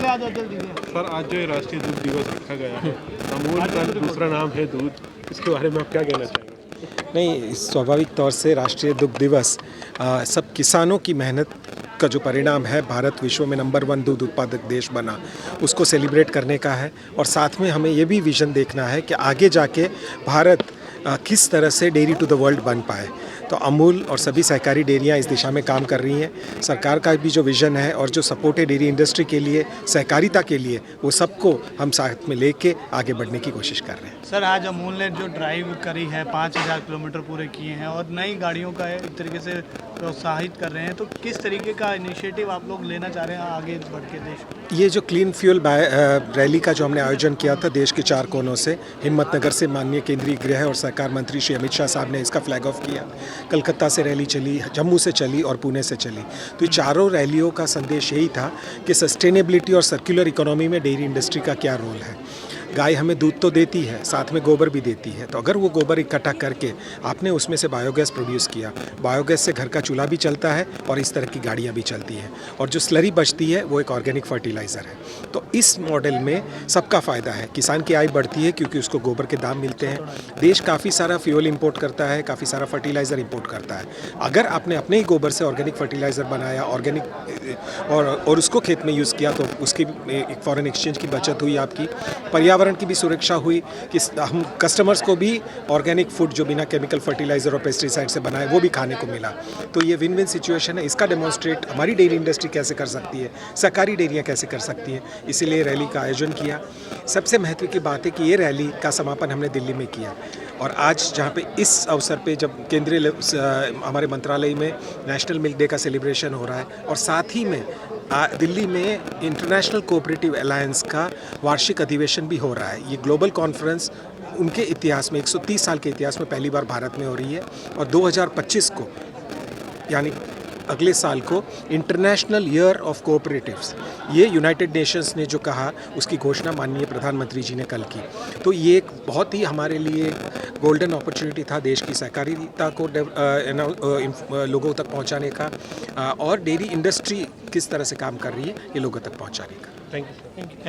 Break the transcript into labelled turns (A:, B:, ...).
A: आज जल्दी है
B: सर, आज जो राष्ट्रीय दूध दिवस रखा गया है, अमूल का दूसरा नाम है दूध, इसके बारे में आप क्या कहना चाहेंगे?
C: नहीं, स्वाभाविक तौर से राष्ट्रीय दुग्ध दिवस सब किसानों की मेहनत का जो परिणाम है, भारत विश्व में नंबर 1 दूध उत्पादक देश बना, उसको सेलिब्रेट करने का है। और साथ में हमें ये भी विज़न देखना है कि आगे जाके भारत किस तरह से डेयरी टू द वर्ल्ड बन पाए। तो अमूल और सभी सहकारी डेयरियाँ इस दिशा में काम कर रही हैं। सरकार का भी जो विज़न है और जो सपोर्ट है डेयरी इंडस्ट्री के लिए, सहकारिता के लिए, वो सबको हम साथ में लेके आगे बढ़ने की कोशिश कर रहे हैं।
A: सर, आज अमूल ने जो ड्राइव करी है 5000 किलोमीटर पूरे किए हैं और नई गाड़ियों का एक तरीके से प्रोत्साहित कर रहे हैं, तो किस तरीके का इनिशिएटिव आप लोग लेना चाह रहे हैं आगे बढ़ के देश?
C: ये जो क्लीन फ्यूल रैली का जो हमने आयोजन किया था देश के 4 कोनों से, हिम्मतनगर से माननीय केंद्रीय गृह और सहकार मंत्री श्री अमित शाह साहब ने इसका फ्लैग ऑफ किया। कलकत्ता से रैली चली, जम्मू से चली और पुणे से चली। तो ये चारों रैलियों का संदेश यही था कि सस्टेनेबिलिटी और सर्कुलर इकोनॉमी में डेयरी इंडस्ट्री का क्या रोल है। गाय हमें दूध तो देती है, साथ में गोबर भी देती है। तो अगर वो गोबर इकट्ठा करके आपने उसमें से बायोगैस प्रोड्यूस किया, बायोगैस से घर का चूल्हा भी चलता है और इस तरह की गाड़ियाँ भी चलती हैं, और जो स्लरी बचती है वो एक ऑर्गेनिक फर्टिलाइज़र है। तो इस मॉडल में सबका फ़ायदा है। किसान की आय बढ़ती है क्योंकि उसको गोबर के दाम मिलते हैं। देश काफ़ी सारा फ्यूल इंपोर्ट करता है, काफ़ी सारा फर्टिलाइज़र इंपोर्ट करता है। अगर आपने अपने ही गोबर से ऑर्गेनिक फर्टिलाइज़र बनाया, ऑर्गेनिक और उसको खेत में यूज़ किया, तो उसकी एक फॉरेन एक्सचेंज की बचत हुई, आपकी पर्यावरण की भी सुरक्षा हुई कि हम कस्टमर्स को भी ऑर्गेनिक फूड जो बिना केमिकल फर्टिलाइज़र और पेस्टिसाइड से बनाए वो भी खाने को मिला। तो ये विन विन सिचुएशन है। इसका डेमोन्स्ट्रेट हमारी डेयरी इंडस्ट्री कैसे कर सकती है, सहकारी डेयरियाँ कैसे कर सकती हैं, इसीलिए रैली का आयोजन किया। सबसे महत्व की बात है कि ये रैली का समापन हमने दिल्ली में किया, और आज जहाँ पे इस अवसर पे जब केंद्रीय हमारे मंत्रालय में नेशनल मिल्क डे का सेलिब्रेशन हो रहा है, और साथ ही में दिल्ली में इंटरनेशनल कोऑपरेटिव अलायंस का वार्षिक अधिवेशन भी हो रहा है। ये ग्लोबल कॉन्फ्रेंस उनके इतिहास में 130 साल के इतिहास में पहली बार भारत में हो रही है, और 2025 को यानी अगले साल को इंटरनेशनल ईयर ऑफ कोऑपरेटिव्स, ये यूनाइटेड नेशंस ने जो कहा उसकी घोषणा माननीय प्रधानमंत्री जी ने कल की। तो ये एक बहुत ही हमारे लिए गोल्डन अपॉर्चुनिटी था देश की सहकारिता को लोगों तक पहुंचाने का, और डेयरी इंडस्ट्री किस तरह से काम कर रही है ये लोगों तक पहुंचाने का।
B: Thank you.